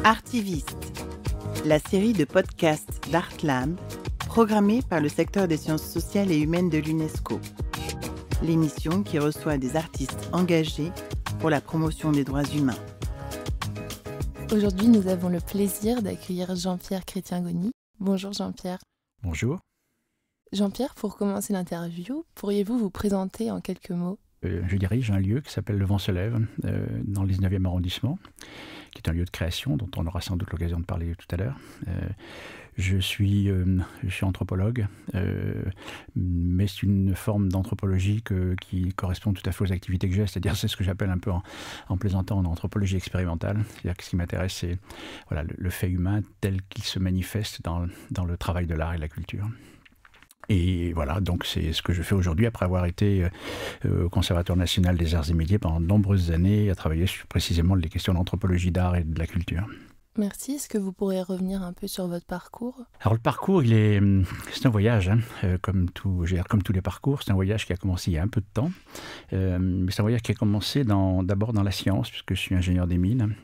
Artiviste, la série de podcasts d'Artland, programmée par le secteur des sciences sociales et humaines de l'UNESCO. L'émission qui reçoit des artistes engagés pour la promotion des droits humains. Aujourd'hui, nous avons le plaisir d'accueillir Jean-Pierre Chrétien-Goni. Bonjour Jean-Pierre. Bonjour. Jean-Pierre, pour commencer l'interview, pourriez-vous vous présenter en quelques mots ? Je dirige un lieu qui s'appelle Le Vent se lève, dans le 19e arrondissement, qui est un lieu de création dont on aura sans doute l'occasion de parler tout à l'heure. Je suis anthropologue, mais c'est une forme d'anthropologie qui correspond tout à fait aux activités que j'ai, c'est-à-dire c'est ce que j'appelle un peu en plaisantant en anthropologie expérimentale. C'est-à-dire que ce qui m'intéresse, c'est le fait humain tel qu'il se manifeste dans le travail de l'art et de la culture. Et voilà, donc c'est ce que je fais aujourd'hui après avoir été au Conservatoire national des arts et métiers pendant de nombreuses années à travailler sur précisément les questions d'anthropologie d'art et de la culture. Merci. Est-ce que vous pourrez revenir un peu sur votre parcours ? Alors le parcours, c'est un voyage, comme tous les parcours. C'est un voyage qui a commencé il y a un peu de temps. Mais c'est un voyage qui a commencé d'abord dans la science, puisque je suis ingénieur des mines.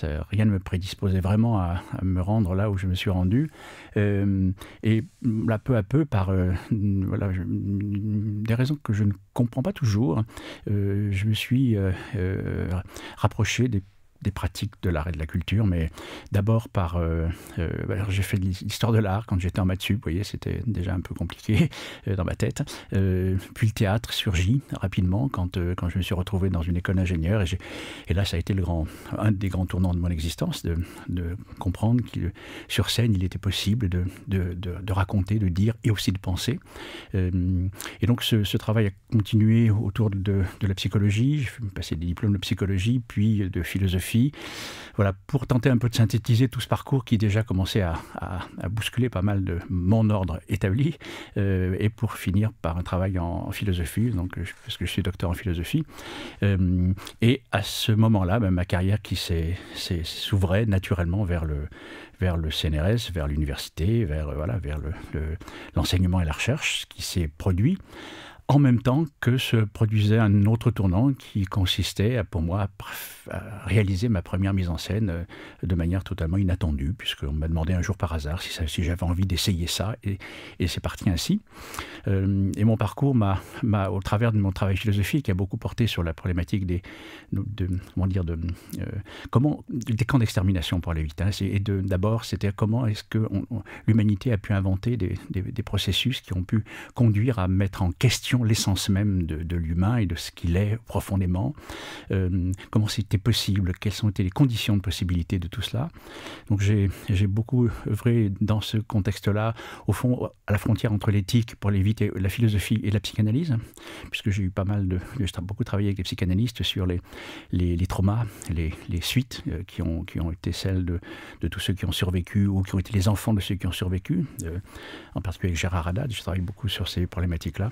Rien ne me prédisposait vraiment à me rendre là où je me suis rendu. Et là, peu à peu, par des raisons que je ne comprends pas toujours, je me suis rapproché des pratiques de l'art et de la culture, mais d'abord alors j'ai fait de l'histoire de l'art quand j'étais en maths sup, vous voyez, c'était déjà un peu compliqué dans ma tête. Puis le théâtre surgit rapidement quand je me suis retrouvé dans une école d'ingénieur, et là ça a été un des grands tournants de mon existence, de comprendre que sur scène il était possible de raconter, de dire et aussi de penser. Et donc ce travail a continué autour de la psychologie. J'ai passé des diplômes de psychologie, puis de philosophie. Voilà, pour tenter un peu de synthétiser tout ce parcours qui déjà commençait à bousculer pas mal de mon ordre établi, et pour finir par un travail en philosophie, parce que je suis docteur en philosophie. Et à ce moment-là, ma carrière qui s'ouvrait naturellement vers le CNRS, vers l'université, vers l'enseignement et la recherche, ce qui s'est produit. En même temps que se produisait un autre tournant qui consistait pour moi à réaliser ma première mise en scène de manière totalement inattendue, puisqu'on m'a demandé un jour par hasard si j'avais envie d'essayer ça, et c'est parti ainsi. Et mon parcours au travers de mon travail philosophique, a beaucoup porté sur la problématique des camps d'extermination pour aller vite. D'abord, c'était comment est-ce que l'humanité a pu inventer des processus qui ont pu conduire à mettre en question l'essence même de l'humain et de ce qu'il est profondément. Comment c'était possible, quelles ont été les conditions de possibilité de tout cela. Donc j'ai beaucoup œuvré dans ce contexte-là, au fond, à la frontière entre l'éthique, pour aller vite, et la philosophie et la psychanalyse, puisque j'ai beaucoup travaillé avec des psychanalystes sur les traumas, les suites qui ont été celles de tous ceux qui ont survécu, ou qui ont été les enfants de ceux qui ont survécu, en particulier avec Gérard Haddad. Je travaille beaucoup sur ces problématiques-là.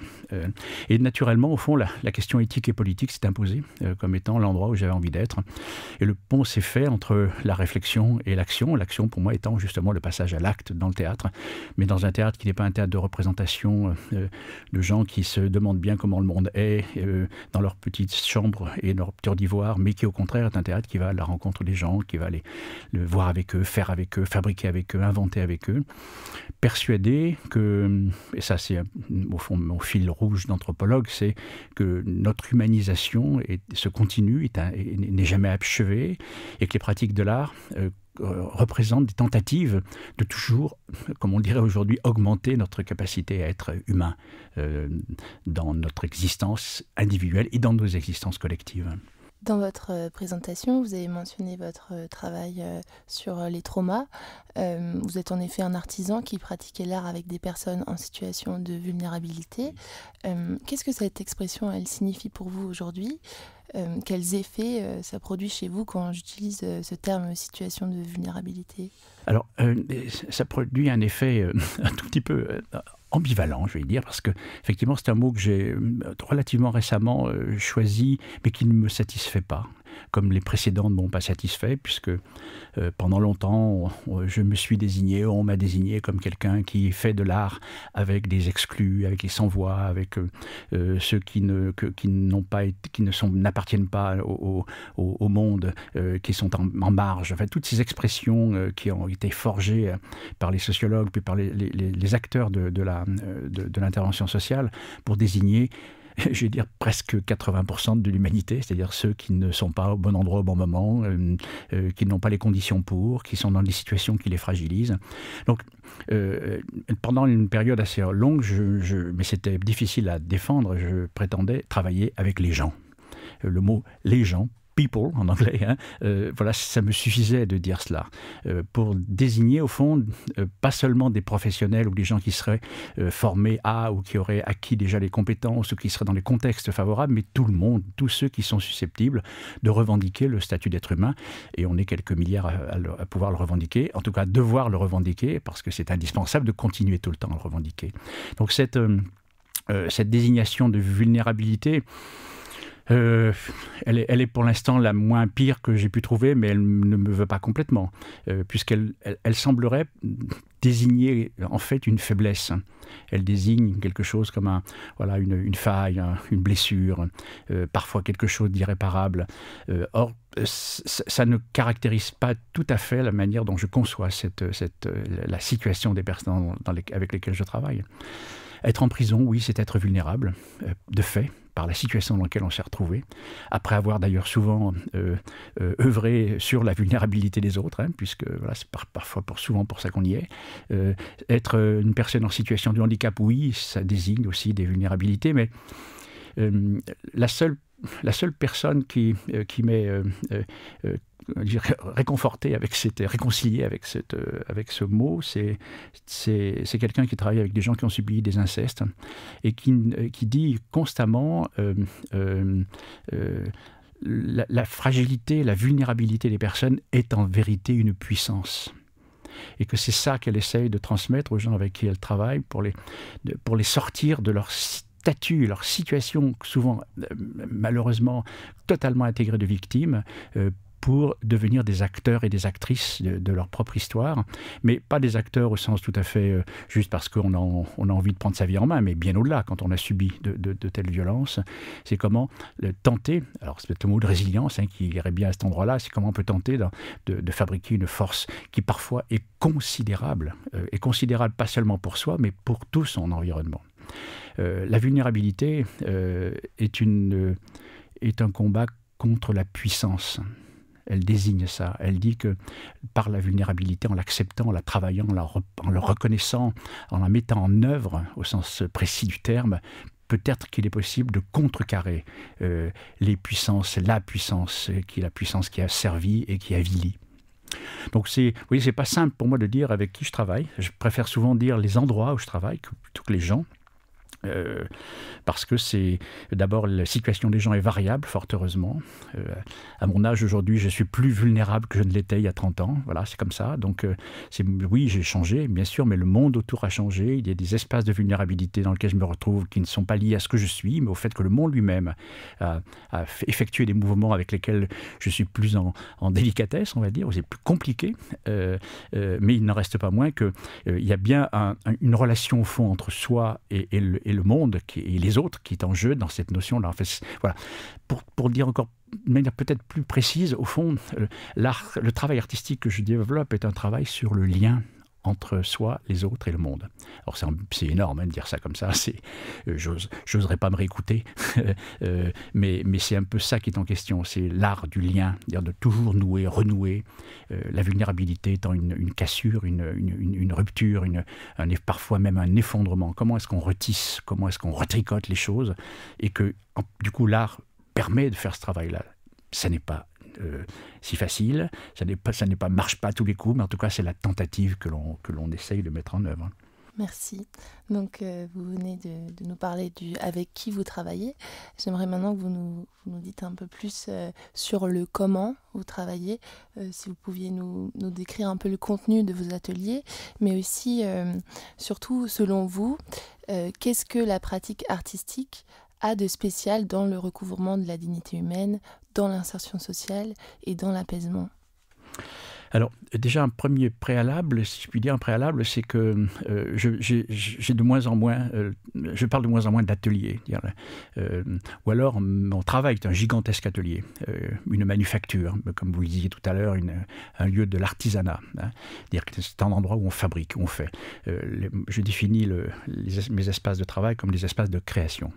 Et naturellement, au fond, la question éthique et politique s'est imposée comme étant l'endroit où j'avais envie d'être. Et le pont s'est fait entre la réflexion et l'action. L'action, pour moi, étant justement le passage à l'acte dans le théâtre, mais dans un théâtre qui n'est pas un théâtre de représentation de gens qui se demandent bien comment le monde est dans leur petite chambre et leur tour d'ivoire, mais qui au contraire est un théâtre qui va à la rencontre des gens, qui va aller le voir avec eux, faire avec eux, fabriquer avec eux, inventer avec eux, persuadé que, et ça c'est au fond mon fil rouge d'anthropologue, c'est que notre humanisation se continue, n'est jamais achevée, et que les pratiques de l'art représentent des tentatives de toujours, comme on dirait aujourd'hui, augmenter notre capacité à être humain dans notre existence individuelle et dans nos existences collectives. Dans votre présentation, vous avez mentionné votre travail sur les traumas. Vous êtes en effet un artisan qui pratiquait l'art avec des personnes en situation de vulnérabilité. Qu'est-ce que cette expression, elle signifie pour vous aujourd'hui ? Quels effets ça produit chez vous quand j'utilise ce terme situation de vulnérabilité ? Alors, ça produit un effet un tout petit peu ambivalent, je vais dire, parce que effectivement c'est un mot que j'ai relativement récemment choisi, mais qui ne me satisfait pas. comme les précédents ne m'ont pas satisfait, puisque pendant longtemps, je me suis désigné, on m'a désigné comme quelqu'un qui fait de l'art avec des exclus, avec les sans-voix, avec ceux qui n'appartiennent pas au monde, qui sont en marge. Enfin, toutes ces expressions qui ont été forgées par les sociologues, puis par les acteurs de l'intervention sociale, pour désigner, je vais dire, presque 80% de l'humanité, c'est-à-dire ceux qui ne sont pas au bon endroit au bon moment, qui n'ont pas les conditions pour, qui sont dans des situations qui les fragilisent. Donc, pendant une période assez longue, mais c'était difficile à défendre, je prétendais travailler avec les gens. Le mot « les gens », people en anglais, voilà, ça me suffisait de dire cela, pour désigner au fond pas seulement des professionnels ou des gens qui seraient formés à ou qui auraient acquis déjà les compétences ou qui seraient dans les contextes favorables, mais tout le monde, tous ceux qui sont susceptibles de revendiquer le statut d'être humain, et on est quelques milliards à pouvoir le revendiquer, en tout cas devoir le revendiquer, parce que c'est indispensable de continuer tout le temps à le revendiquer. Donc cette désignation de vulnérabilité, elle est pour l'instant la moins pire que j'ai pu trouver, mais elle ne me veut pas complètement, puisqu'elle semblerait désigner en fait une faiblesse. Elle désigne quelque chose comme une faille, une blessure, parfois quelque chose d'irréparable. Or, ça ne caractérise pas tout à fait la manière dont je conçois la situation des personnes avec lesquelles je travaille. Être en prison, oui, c'est être vulnérable, de fait, par la situation dans laquelle on s'est retrouvé, après avoir d'ailleurs souvent œuvré sur la vulnérabilité des autres, puisque voilà, c'est parfois souvent pour ça qu'on y est. Être une personne en situation de handicap, oui, ça désigne aussi des vulnérabilités, mais la seule personne qui m'est réconforté réconcilié avec ce mot, c'est quelqu'un qui travaille avec des gens qui ont subi des incestes et qui dit constamment la fragilité, la vulnérabilité des personnes est en vérité une puissance. Et que c'est ça qu'elle essaye de transmettre aux gens avec qui elle travaille pour les sortir de leur statut, leur situation, souvent malheureusement totalement intégrée de victimes, pour devenir des acteurs et des actrices de leur propre histoire, mais pas des acteurs au sens tout à fait juste parce qu'on a envie de prendre sa vie en main, mais bien au-delà, quand on a subi de telles violences, c'est comment tenter, alors c'est peut-être le mot de résilience qui irait bien à cet endroit-là, c'est comment on peut tenter de fabriquer une force qui parfois est considérable pas seulement pour soi, mais pour tout son environnement. La vulnérabilité est un combat contre la puissance. Elle désigne ça. Elle dit que par la vulnérabilité, en l'acceptant, en la travaillant, en le reconnaissant, en la mettant en œuvre, au sens précis du terme, peut-être qu'il est possible de contrecarrer la puissance qui a servi et qui avilit. Donc c'est pas simple pour moi de dire avec qui je travaille. Je préfère souvent dire les endroits où je travaille plutôt que les gens. Parce que d'abord la situation des gens est variable, fort heureusement. À mon âge aujourd'hui, je suis plus vulnérable que je ne l'étais il y a 30 ans. Voilà, c'est comme ça. Donc oui, j'ai changé, bien sûr, mais le monde autour a changé. Il y a des espaces de vulnérabilité dans lesquels je me retrouve qui ne sont pas liés à ce que je suis, mais au fait que le monde lui-même a effectué des mouvements avec lesquels je suis plus en délicatesse, on va dire, où c'est plus compliqué. Mais il n'en reste pas moins qu'il y a bien une relation au fond entre soi et le monde et les autres qui est en jeu dans cette notion-là. En fait, voilà. Pour dire encore de manière peut-être plus précise, au fond, le travail artistique que je développe est un travail sur le lien entre soi, les autres et le monde. Alors c'est énorme de dire ça comme ça, j'oserais pas me réécouter, mais c'est un peu ça qui est en question, c'est l'art du lien, c'est-à-dire de toujours nouer, renouer, la vulnérabilité étant une cassure, une rupture, parfois même un effondrement. Comment est-ce qu'on retisse, comment est-ce qu'on retricote les choses, et que du coup l'art permet de faire ce travail-là. Ça n'est pas si facile, marche pas à tous les coups, mais en tout cas c'est la tentative que l'on essaye de mettre en œuvre. Merci. Donc vous venez de nous parler avec qui vous travaillez. J'aimerais maintenant que vous nous dites un peu plus sur le comment vous travaillez, si vous pouviez nous décrire un peu le contenu de vos ateliers, mais aussi surtout selon vous, qu'est-ce que la pratique artistique a de spécial dans le recouvrement de la dignité humaine, dans l'insertion sociale et dans l'apaisement ? Alors, déjà, un premier préalable, si je puis dire, c'est que j'ai de moins en moins, je parle de moins en moins d'ateliers. Ou alors, mon travail est un gigantesque atelier, une manufacture, comme vous le disiez tout à l'heure, un lieu de l'artisanat. C'est-à-dire que c'est un endroit où on fabrique, où on fait. Je définis mes espaces de travail comme des espaces de création.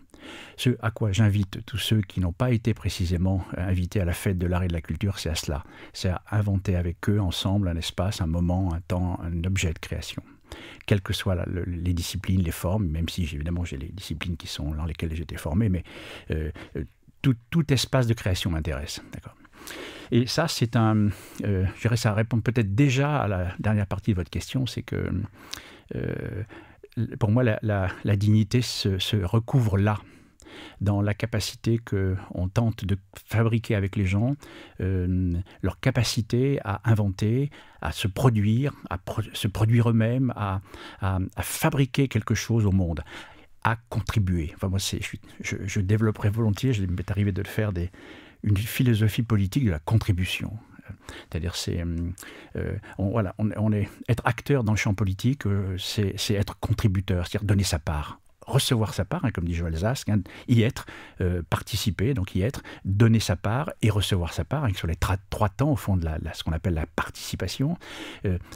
Ce à quoi j'invite tous ceux qui n'ont pas été précisément invités à la fête de l'art et de la culture, c'est à cela. C'est à inventer avec eux, ensemble, un espace, un moment, un temps, un objet de création. Quelles que soient les disciplines, les formes, même si évidemment j'ai les disciplines qui sont dans lesquelles j'ai été formé, mais tout espace de création m'intéresse. D'accord. Et ça, c'est je dirais, ça répond peut-être déjà à la dernière partie de votre question, c'est que pour moi, la dignité se recouvre là, dans la capacité qu'on tente de fabriquer avec les gens, leur capacité à inventer, à se produire, se produire eux-mêmes, à fabriquer quelque chose au monde, à contribuer. Enfin, moi, je développerais volontiers, il m'est arrivé de le faire, une philosophie politique de la contribution. C'est-à-dire, être acteur dans le champ politique, c'est être contributeur, c'est-à-dire donner sa part. Recevoir sa part, comme dit Joël Zask, y être, participer, donc y être, donner sa part et recevoir sa part, sur les trois temps, au fond, de ce qu'on appelle la participation.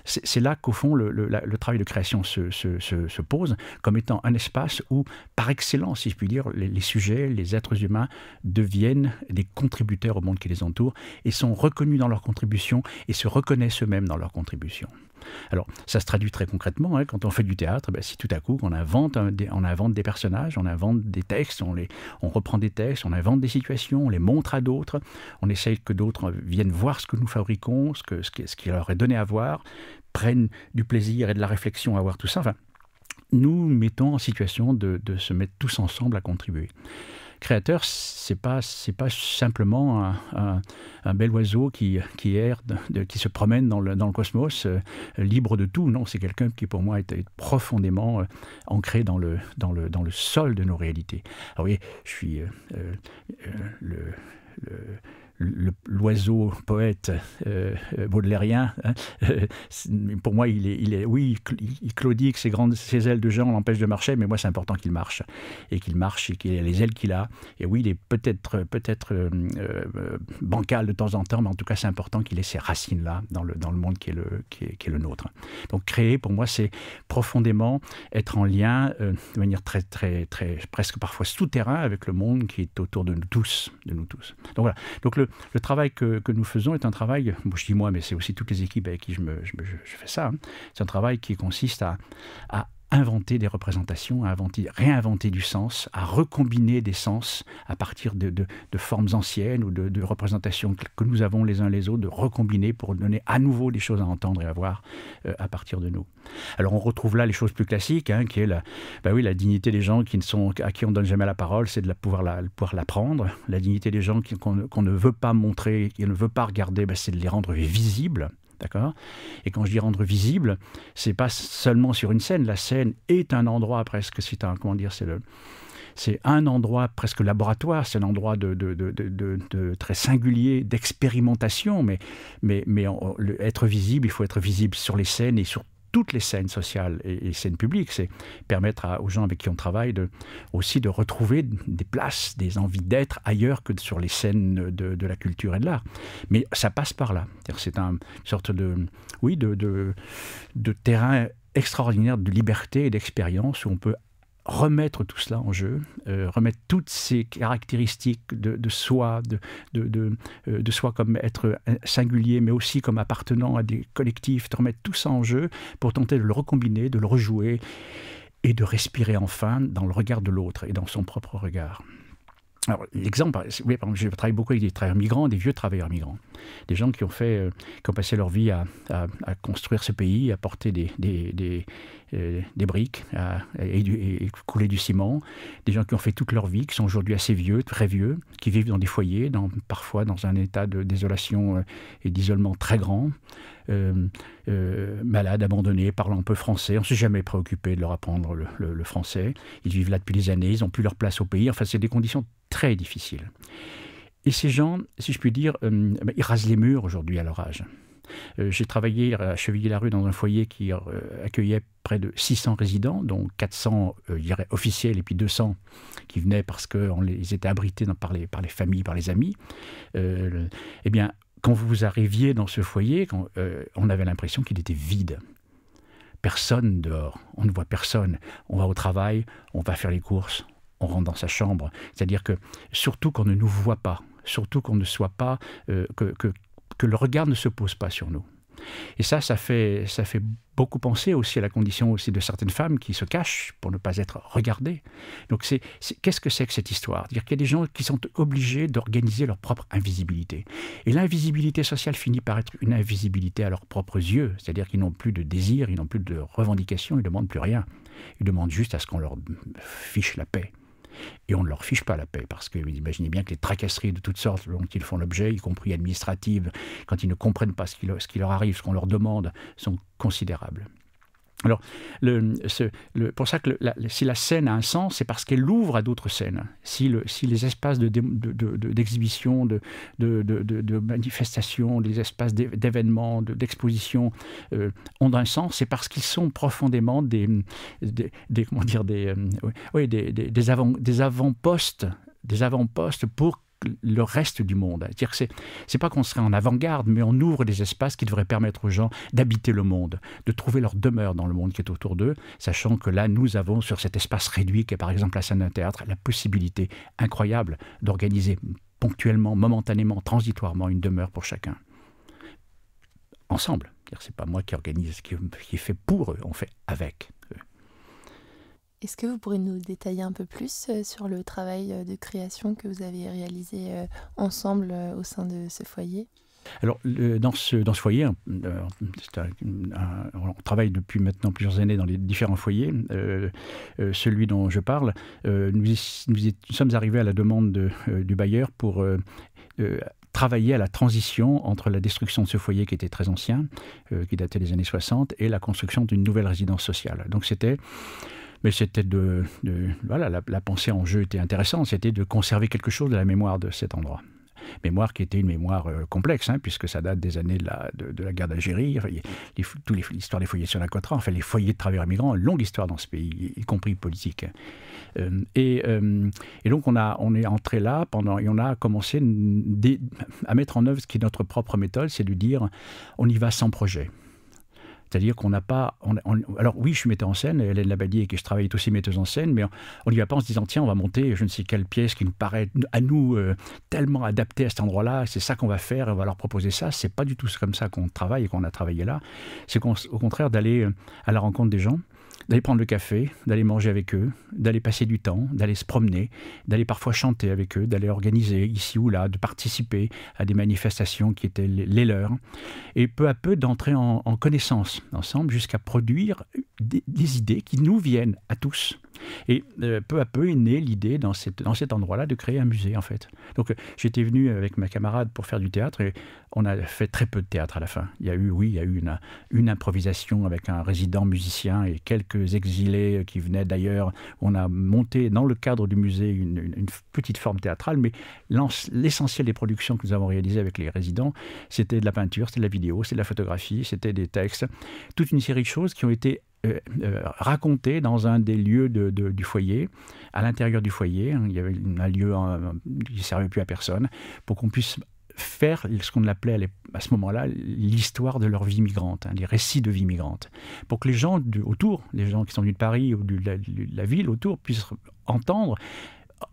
C'est là qu'au fond, le travail de création se pose comme étant un espace où, par excellence, si je puis dire, les sujets, les êtres humains deviennent des contributeurs au monde qui les entoure et sont reconnus dans leur contribution et se reconnaissent eux-mêmes dans leur contribution. Alors, ça se traduit très concrètement, quand on fait du théâtre, si tout à coup on invente des personnages, on invente des textes, on reprend des textes, on invente des situations, on les montre à d'autres, on essaye que d'autres viennent voir ce que nous fabriquons, ce qui leur est donné à voir, prennent du plaisir et de la réflexion à voir tout ça. Enfin, nous mettons en situation de se mettre tous ensemble à contribuer. Créateur, c'est pas simplement un bel oiseau qui erre, qui se promène dans le cosmos, libre de tout. Non, c'est quelqu'un qui, pour moi, est profondément ancré dans le sol de nos réalités. Alors oui, je suis l'oiseau poète baudelairien, pour moi, il claudie que ses ailes de géant l'empêchent de marcher, mais moi, c'est important qu'il marche, et qu'il ait les ailes qu'il a. Et oui, il est peut-être bancal de temps en temps, mais en tout cas, c'est important qu'il ait ces racines-là dans le monde qui est le nôtre. Donc, créer, pour moi, c'est profondément être en lien, de manière très, très, très, presque parfois souterrain, avec le monde qui est autour de nous tous. Donc voilà. Donc le travail que nous faisons est un travail, je dis moi, mais c'est aussi toutes les équipes avec qui je fais ça, c'est un travail qui consiste à inventer des représentations, à réinventer du sens, à recombiner des sens à partir de formes anciennes ou de représentations que nous avons les uns les autres, de recombiner pour donner à nouveau des choses à entendre et à voir à partir de nous. Alors on retrouve là les choses plus classiques, qui est la dignité des gens à qui on ne donne jamais la parole, c'est de pouvoir l'apprendre. La dignité des gens qu'on ne veut pas montrer, qu'on ne veut pas regarder, c'est de les rendre visibles. D'accord ? Et quand je dis rendre visible, c'est pas seulement sur une scène. La scène est un endroit presque, c'est un endroit presque laboratoire, c'est un endroit de très singulier d'expérimentation, mais être visible, il faut être visible sur les scènes et sur toutes les scènes sociales et scènes publiques. C'est permettre aux gens avec qui on travaille aussi de retrouver des places, des envies d'être ailleurs que sur les scènes de la culture et de l'art. Mais ça passe par là. C'est une sorte de terrain extraordinaire de liberté et d'expérience où on peut remettre tout cela en jeu, remettre toutes ces caractéristiques de soi, de soi comme être singulier, mais aussi comme appartenant à des collectifs, de remettre tout ça en jeu pour tenter de le recombiner, de le rejouer et de respirer enfin dans le regard de l'autre et dans son propre regard. Alors, l'exemple, oui, par exemple, je travaille beaucoup avec des travailleurs migrants, des vieux travailleurs migrants. Des gens qui ont passé leur vie à construire ce pays, à porter des briques, et couler du ciment. Des gens qui ont fait toute leur vie, qui sont aujourd'hui assez vieux, très vieux, qui vivent dans des foyers, parfois dans un état de désolation et d'isolement très grand. Malades, abandonnés, parlant un peu français. On ne s'est jamais préoccupé de leur apprendre le français. Ils vivent là depuis des années, ils n'ont plus leur place au pays. Enfin, c'est des conditions très difficiles. Et ces gens, si je puis dire, ils rasent les murs aujourd'hui à leur âge. J'ai travaillé à Chevilly-Larue dans un foyer qui accueillait près de 600 résidents, dont 400 je dirais, officiels et puis 200 qui venaient parce qu'ils étaient abrités par les familles, par les amis. Eh bien, quand vous arriviez dans ce foyer, on avait l'impression qu'il était vide. Personne dehors, on ne voit personne. On va au travail, on va faire les courses, on rentre dans sa chambre. C'est-à-dire que, surtout qu'on ne nous voit pas, surtout qu'on ne soit pas, que le regard ne se pose pas sur nous. Et ça fait beaucoup penser aussi à la condition aussi de certaines femmes qui se cachent pour ne pas être regardées. Donc qu'est-ce que c'est que cette histoire? Dire qu'il y a des gens qui sont obligés d'organiser leur propre invisibilité. Et l'invisibilité sociale finit par être une invisibilité à leurs propres yeux. C'est-à-dire qu'ils n'ont plus de désir, ils n'ont plus de revendications, ils ne demandent plus rien. Ils demandent juste à ce qu'on leur fiche la paix. Et on ne leur fiche pas la paix, parce que vous imaginez bien que les tracasseries de toutes sortes dont ils font l'objet, y compris administratives, quand ils ne comprennent pas ce qui leur arrive, ce qu'on leur demande, sont considérables. Alors, pour ça que si la scène a un sens, c'est parce qu'elle ouvre à d'autres scènes. Si les espaces d'exhibition, de manifestation, les espaces d'événements, d'exposition ont un sens, c'est parce qu'ils sont profondément des avant-postes pour le reste du monde. C'est-à-dire que c'est pas qu'on serait en avant-garde, mais on ouvre des espaces qui devraient permettre aux gens d'habiter le monde, de trouver leur demeure dans le monde qui est autour d'eux, sachant que là, nous avons sur cet espace réduit, qui est par exemple la scène d'un théâtre, la possibilité incroyable d'organiser ponctuellement, momentanément, transitoirement une demeure pour chacun. Ensemble. C'est pas moi qui organise, qui est fait pour eux, on fait avec eux. Est-ce que vous pourriez nous détailler un peu plus sur le travail de création que vous avez réalisé ensemble au sein de ce foyer? Alors, dans ce foyer, on travaille depuis maintenant plusieurs années dans les différents foyers. Celui dont je parle, nous sommes arrivés à la demande du bailleur pour travailler à la transition entre la destruction de ce foyer qui était très ancien, qui datait des années 60, et la construction d'une nouvelle résidence sociale. Donc la pensée en jeu était intéressante, c'était de conserver quelque chose de la mémoire de cet endroit. Mémoire qui était une mémoire complexe, puisque ça date des années de la guerre d'Algérie, l'histoire des foyers sur la Cotra, enfin les foyers de travailleurs migrants, une longue histoire dans ce pays, y compris politique. Et donc on est entré là et on a commencé à mettre en œuvre ce qui est notre propre méthode, c'est de dire on y va sans projet. C'est-à-dire qu'on n'a pas... alors oui, je suis metteur en scène, Hélène Labadie, et je travaille est aussi metteuse en scène, mais on n'y va pas en se disant, tiens, on va monter je ne sais quelle pièce qui nous paraît à nous tellement adaptée à cet endroit-là, c'est ça qu'on va faire, et on va leur proposer ça. C'est pas du tout comme ça qu'on travaille et qu'on a travaillé là. C'est au contraire d'aller à la rencontre des gens, d'aller prendre le café, d'aller manger avec eux, d'aller passer du temps, d'aller se promener, d'aller parfois chanter avec eux, d'aller organiser ici ou là, de participer à des manifestations qui étaient les leurs, et peu à peu d'entrer en connaissance ensemble jusqu'à produire des idées qui nous viennent à tous. Et peu à peu est née l'idée dans cet endroit-là de créer un musée en fait. Donc j'étais venu avec ma camarade pour faire du théâtre et on a fait très peu de théâtre à la fin. Il y a eu une improvisation avec un résident musicien et quelques exilés qui venaient d'ailleurs. On a monté dans le cadre du musée une petite forme théâtrale, mais l'essentiel des productions que nous avons réalisées avec les résidents, c'était de la peinture, c'était de la vidéo, c'était de la photographie, c'était des textes, toute une série de choses qui ont été raconté dans un des lieux du foyer, à l'intérieur du foyer. Il y avait un lieu qui ne servait plus à personne, pour qu'on puisse faire ce qu'on appelait à ce moment-là l'histoire de leur vie migrante, les récits de vie migrante, pour que les gens autour, les gens qui sont venus de Paris ou de la ville autour, puissent entendre,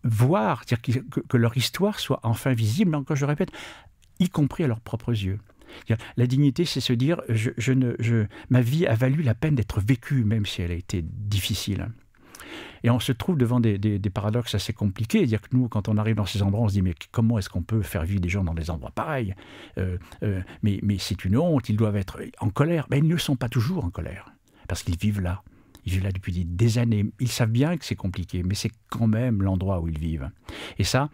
voir, c'est-à-dire que leur histoire soit enfin visible, mais encore je répète, y compris à leurs propres yeux. La dignité, c'est se dire ma vie a valu la peine d'être vécue, même si elle a été difficile. Et on se trouve devant des paradoxes assez compliqués. C'est-à-dire que nous, quand on arrive dans ces endroits, on se dit, mais comment est-ce qu'on peut faire vivre des gens dans des endroits pareils? Mais c'est une honte, ils doivent être en colère. Mais ils ne sont pas toujours en colère, parce qu'ils vivent là. Ils vivent là depuis des années. Ils savent bien que c'est compliqué, mais c'est quand même l'endroit où ils vivent. Et ça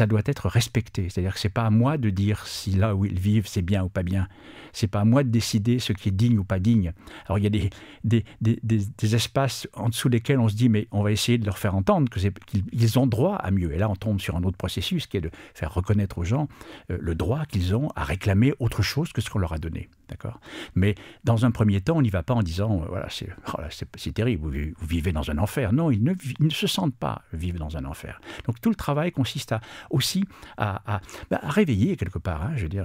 doit être respecté. C'est-à-dire que ce n'est pas à moi de dire si là où ils vivent, c'est bien ou pas bien. Ce n'est pas à moi de décider ce qui est digne ou pas digne. Alors il y a des espaces en dessous desquels on se dit, mais on va essayer de leur faire entendre qu'ils ont droit à mieux. Et là, on tombe sur un autre processus qui est de faire reconnaître aux gens le droit qu'ils ont à réclamer autre chose que ce qu'on leur a donné. D'accord ? Mais dans un premier temps, on n'y va pas en disant, voilà, c'est terrible, vous vivez dans un enfer. Non, ils ne se sentent pas vivre dans un enfer. Donc tout le travail consiste aussi à réveiller quelque part. Hein, je veux dire,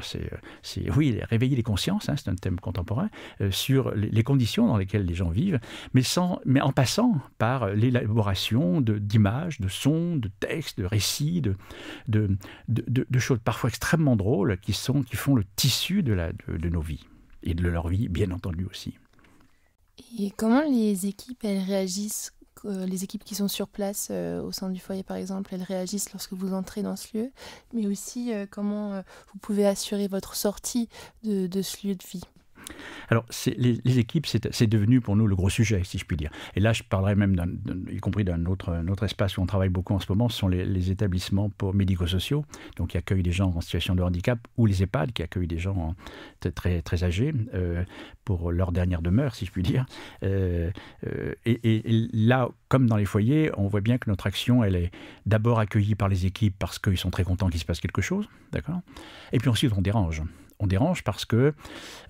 oui, réveiller les consciences, hein, c'est un thème contemporain, sur les conditions dans lesquelles les gens vivent, mais en passant par l'élaboration d'images, de sons, de textes, de récits, de choses parfois extrêmement drôles qui font le tissu de nos vies. Et de leur vie, bien entendu aussi. Et comment les équipes, elles réagissent, les équipes qui sont sur place au sein du foyer par exemple, elles réagissent lorsque vous entrez dans ce lieu, mais aussi comment vous pouvez assurer votre sortie de ce lieu de vie? Alors, les équipes, c'est devenu pour nous le gros sujet, si je puis dire. Et là, je parlerai même, y compris d'un autre espace où on travaille beaucoup en ce moment, ce sont les établissements médico-sociaux, donc qui accueillent des gens en situation de handicap, ou les EHPAD, qui accueillent des gens très, très âgés, pour leur dernière demeure, si je puis dire. Et là, comme dans les foyers, on voit bien que notre action, elle est d'abord accueillie par les équipes parce qu'ils sont très contents qu'il se passe quelque chose, d'accord ? Et puis ensuite, on dérange. On dérange parce que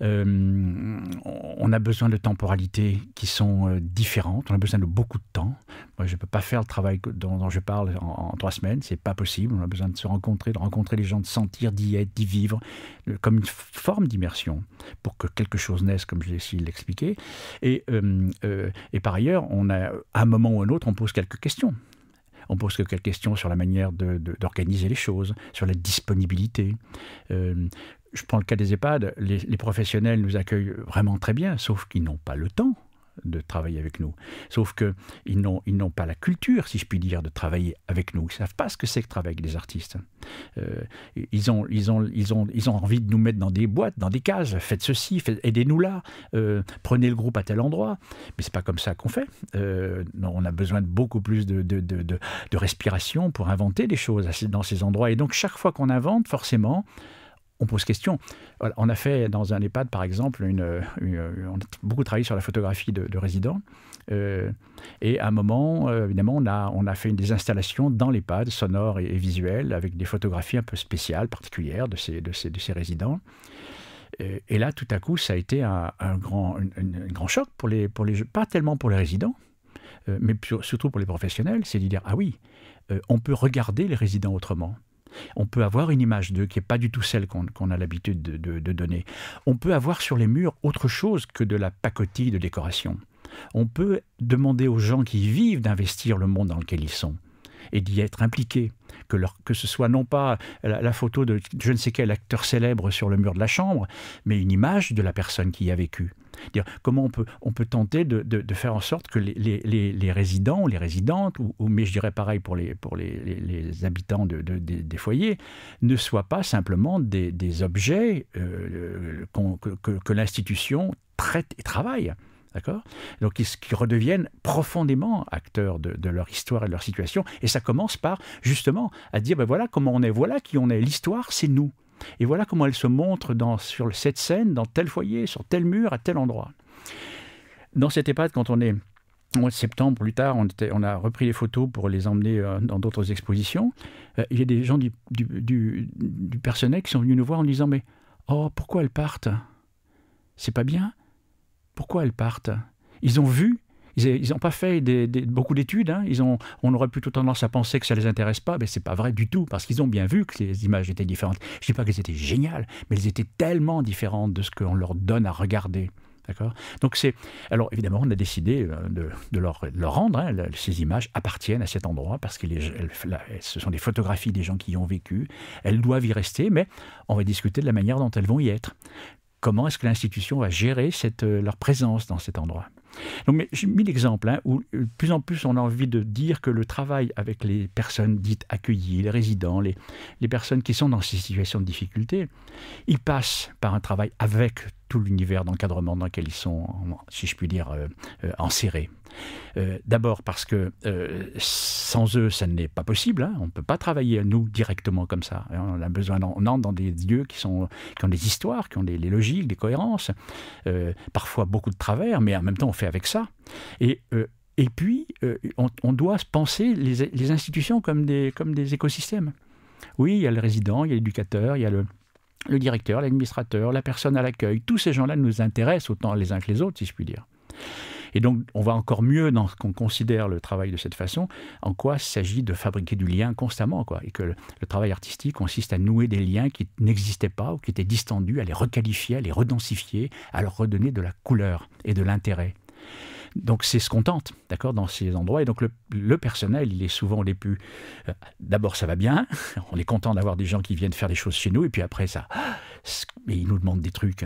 on a besoin de temporalités qui sont différentes. On a besoin de beaucoup de temps. Moi, je ne peux pas faire le travail dont je parle en 3 semaines. C'est pas possible. On a besoin de se rencontrer, de rencontrer les gens, de sentir, d'y être, d'y vivre, comme une forme d'immersion pour que quelque chose naisse, comme j'ai essayé de l'expliquer. Et par ailleurs, à un moment ou un autre, on pose quelques questions. On pose quelques questions sur la manière d'organiser les choses, sur la disponibilité. Je prends le cas des EHPAD, les professionnels nous accueillent vraiment très bien, sauf qu'ils n'ont pas le temps de travailler avec nous. Sauf qu'ils n'ont pas la culture, si je puis dire, de travailler avec nous. Ils ne savent pas ce que c'est que travailler avec des artistes. Ils ont envie de nous mettre dans des boîtes, dans des cases. Faites ceci, aidez-nous là, prenez le groupe à tel endroit. Mais ce n'est pas comme ça qu'on fait. Non, on a besoin de beaucoup plus de respiration pour inventer des choses dans ces endroits. Et donc, chaque fois qu'on invente, forcément, on pose question. Voilà, on a fait dans un EHPAD, par exemple, on a beaucoup travaillé sur la photographie de résidents. Et à un moment, évidemment, on a fait des installations dans l'EHPAD, sonores et visuelles, avec des photographies un peu spéciales, particulières de ces résidents. Et là, tout à coup, ça a été un grand choc pas tellement pour les résidents, mais surtout pour les professionnels. C'est de dire, ah oui, on peut regarder les résidents autrement. On peut avoir une image d'eux qui n'est pas du tout celle qu'on a l'habitude de donner. On peut avoir sur les murs autre chose que de la pacotille de décoration. On peut demander aux gens qui y vivent d'investir le monde dans lequel ils sont et d'y être impliqués. Que ce soit non pas la photo de je ne sais quel acteur célèbre sur le mur de la chambre, mais une image de la personne qui y a vécu. Dire, comment on peut tenter de faire en sorte que les résidents ou les résidentes, mais je dirais pareil pour les habitants des foyers, ne soient pas simplement des objets que l'institution traite et travaille. D'accord ? Donc, qu'ils redeviennent profondément acteurs de leur histoire et de leur situation. Et ça commence par, justement, à dire, ben voilà comment on est, voilà qui on est. L'histoire, c'est nous. Et voilà comment elle se montre sur cette scène, dans tel foyer, sur tel mur, à tel endroit. Dans cette EHPAD, quand on est au mois de septembre, plus tard, on a repris les photos pour les emmener dans d'autres expositions. Il y a des gens du personnel qui sont venus nous voir en disant, mais pourquoi elles partent ? C'est pas bien ? Pourquoi elles partent ? Ils ont vu, ils n'ont pas fait beaucoup d'études, hein. On aurait plutôt tendance à penser que ça ne les intéresse pas, mais ce n'est pas vrai du tout, parce qu'ils ont bien vu que les images étaient différentes. Je ne dis pas qu'elles étaient géniales, mais elles étaient tellement différentes de ce qu'on leur donne à regarder. D'accord ? Donc alors évidemment, on a décidé de leur rendre, hein, ces images appartiennent à cet endroit, parce que ce sont des photographies des gens qui y ont vécu, elles doivent y rester, mais on va discuter de la manière dont elles vont y être. Comment est-ce que l'institution va gérer leur présence dans cet endroit ? Donc, mais j'ai mis l'exemple où de plus en plus on a envie de dire que le travail avec les personnes dites accueillies, les résidents, les personnes qui sont dans ces situations de difficulté, ils passent par un travail avec tout l'univers d'encadrement dans lequel ils sont, si je puis dire, enserrés. D'abord parce que sans eux, ça n'est pas possible. On ne peut pas travailler, nous, directement comme ça. On a besoin, on entre dans des lieux qui ont des histoires, qui ont des logiques, des cohérences, parfois beaucoup de travers, mais en même temps, on fait avec ça. Et puis, on doit penser les institutions comme des écosystèmes. Oui, il y a le résident, il y a l'éducateur, il y a le directeur, l'administrateur, la personne à l'accueil. Tous ces gens-là nous intéressent autant les uns que les autres, si je puis dire. Et donc, on va encore mieux dans ce qu'on considère le travail de cette façon, en quoi il s'agit de fabriquer du lien constamment, et que le travail artistique consiste à nouer des liens qui n'existaient pas ou qui étaient distendus, à les requalifier, à les redensifier, à leur redonner de la couleur et de l'intérêt. Donc c'est ce qu'on tente, d'accord, dans ces endroits. Et donc le personnel, il est souvent les plus... d'abord, ça va bien, on est content d'avoir des gens qui viennent faire des choses chez nous, et puis après, mais ils nous demandent des trucs,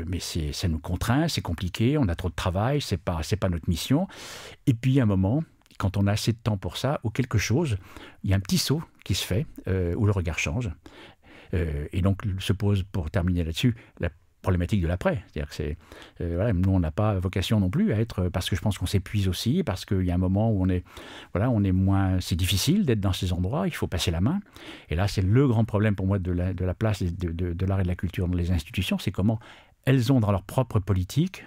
mais ça nous contraint, c'est compliqué, on a trop de travail, c'est pas notre mission. Et puis, à un moment, quand on a assez de temps pour ça, ou quelque chose, il y a un petit saut qui se fait, où le regard change. Et donc se pose, pour terminer là-dessus, la problématique de l'après. C'est-à-dire que nous, on n'a pas vocation non plus à être, parce que je pense qu'on s'épuise aussi, parce qu'il y a un moment où on est moins, c'est difficile d'être dans ces endroits, il faut passer la main. Et là, c'est le grand problème pour moi de la place de l'art et de la culture dans les institutions, c'est comment elles ont dans leur propre politique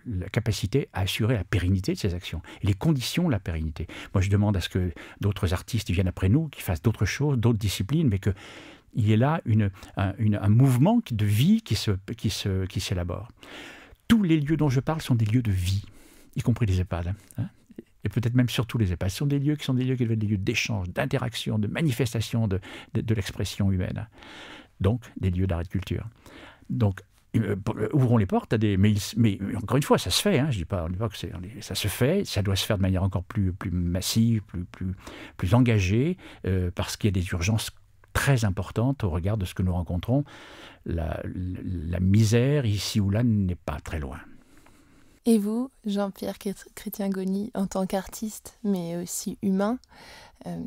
la capacité à assurer la pérennité de ces actions et les conditions de la pérennité. Moi, je demande à ce que d'autres artistes viennent après nous, qui fassent d'autres choses, d'autres disciplines, mais que il y a là un mouvement de vie qui s'élabore. Tous les lieux dont je parle sont des lieux de vie, y compris les EHPAD. Et peut-être même surtout les EHPAD. Ce sont des lieux qui doivent être des lieux d'échange, d'interaction, de manifestation de l'expression humaine. Donc, des lieux d'art et de culture. Donc, ouvrons les portes à des... Mais encore une fois, ça se fait. Je ne dis pas que ça se fait. Ça doit se faire de manière encore plus massive, plus engagée, parce qu'il y a des urgences très importante au regard de ce que nous rencontrons. La misère, ici ou là, n'est pas très loin. Et vous, Jean-Pierre Chrétien-Goni, en tant qu'artiste, mais aussi humain,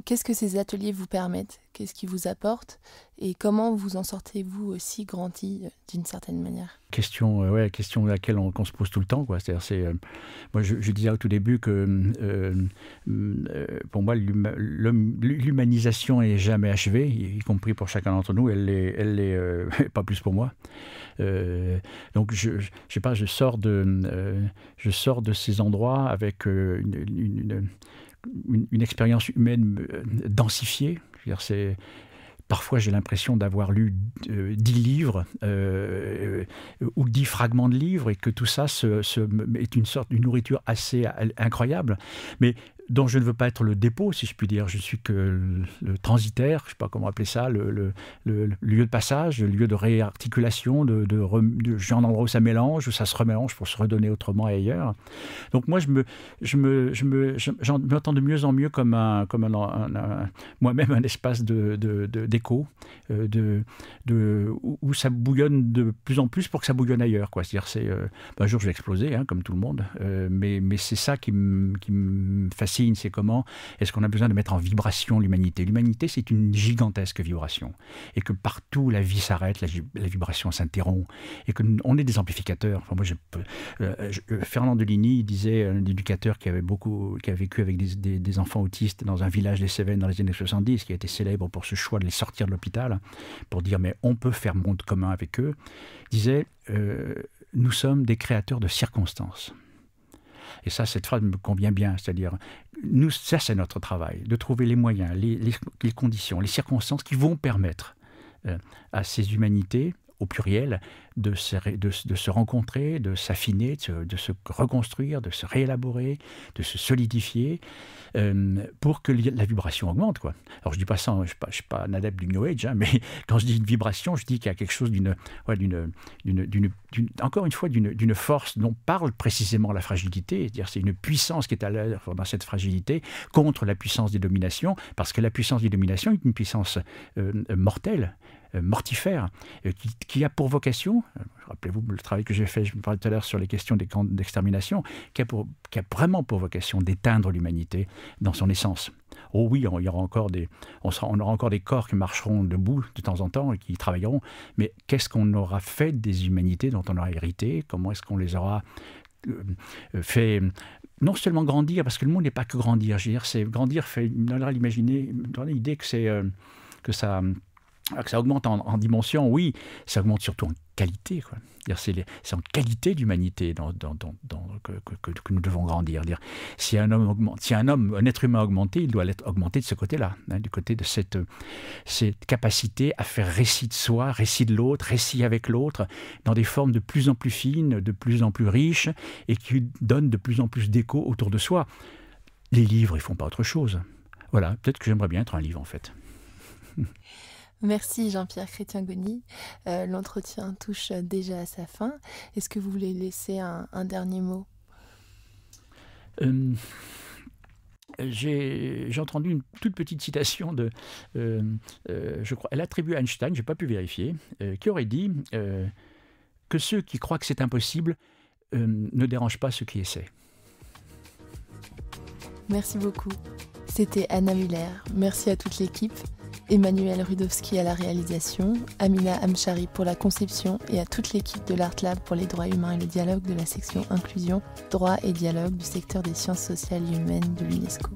qu'est-ce que ces ateliers vous permettent? Qu'est-ce qu'ils vous apportent? Et comment vous en sortez-vous aussi grandi d'une certaine manière? Question à laquelle on se pose tout le temps. C'est-à-dire, moi, je disais au tout début que pour moi, l'humanisation n'est jamais achevée, y compris pour chacun d'entre nous. Elle l'est pas plus pour moi. Donc, je sais pas, je sors de ces endroits avec une expérience humaine densifiée. Je veux dire, parfois, j'ai l'impression d'avoir lu 10 livres ou 10 fragments de livres et que tout ça est une sorte de nourriture assez incroyable, mais dont je ne veux pas être le dépôt, si je puis dire. Je suis que le transitaire, je ne sais pas comment appeler ça, le lieu de passage, le lieu de réarticulation, de genre d'endroit où ça mélange, où ça se remélange pour se redonner autrement ailleurs. Donc moi, j'en m'entends de mieux en mieux comme moi-même un espace d'écho, où ça bouillonne de plus en plus pour que ça bouillonne ailleurs. C'est-à-dire, un jour, je vais exploser, comme tout le monde, mais c'est ça qui me fascine. C'est comment est-ce qu'on a besoin de mettre en vibration l'humanité. L'humanité, c'est une gigantesque vibration. Et que partout, la vie s'arrête, la vibration s'interrompt. Et qu'on est des amplificateurs. Enfin, moi, Fernand Deligny disait, un éducateur qui a vécu avec des enfants autistes dans un village des Cévennes dans les années 70, qui a été célèbre pour ce choix de les sortir de l'hôpital, pour dire, mais on peut faire monde commun avec eux, disait, nous sommes des créateurs de circonstances. Et ça, cette phrase me convient bien, c'est-à-dire, ça c'est notre travail, de trouver les moyens, les conditions, les circonstances qui vont permettre à ces humanités, au pluriel, de se rencontrer, de s'affiner, de se reconstruire, de se réélaborer, de se solidifier, pour que la vibration augmente. Alors je dis pas ça, je suis pas un adepte du New Age, mais quand je dis une vibration, je dis qu'il y a quelque chose encore une fois, d'une force dont parle précisément la fragilité. C'est-à-dire, c'est une puissance qui est à l'œuvre dans cette fragilité contre la puissance des dominations, parce que la puissance des dominations est une puissance mortelle. mortifère, qui a pour vocation, rappelez-vous le travail que j'ai fait, je me parlais tout à l'heure sur les questions des camps d'extermination, qui a vraiment pour vocation d'éteindre l'humanité dans son essence. Oh oui, on aura encore des corps qui marcheront debout de temps en temps et qui travailleront, mais qu'est-ce qu'on aura fait des humanités dont on aura hérité? Comment est-ce qu'on les aura fait non seulement grandir, parce que le monde n'est pas que grandir, je veux dire, c'est grandir fait dans l'idée que ça augmente en dimension, oui, ça augmente surtout en qualité, quoi. C'est en qualité d'humanité que nous devons grandir. Si un être humain augmenté, il doit être augmenté de ce côté-là, du côté de cette capacité à faire récit de soi, récit de l'autre, récit avec l'autre, dans des formes de plus en plus fines, de plus en plus riches, et qui donnent de plus en plus d'écho autour de soi. Les livres, ils font pas autre chose. Voilà, peut-être que j'aimerais bien être un livre, en fait. Merci Jean-Pierre Chrétien-Goni. L'entretien touche déjà à sa fin. Est-ce que vous voulez laisser un dernier mot ? J'ai entendu une toute petite citation je crois, elle attribue à Einstein, je n'ai pas pu vérifier, qui aurait dit que ceux qui croient que c'est impossible ne dérangent pas ceux qui essaient. Merci beaucoup. C'était Anna Muller. Merci à toute l'équipe. Emmanuel Rudowski à la réalisation, Amina Amchari pour la conception et à toute l'équipe de l'Art Lab pour les droits humains et le dialogue de la section inclusion, droit et dialogue du secteur des sciences sociales et humaines de l'UNESCO.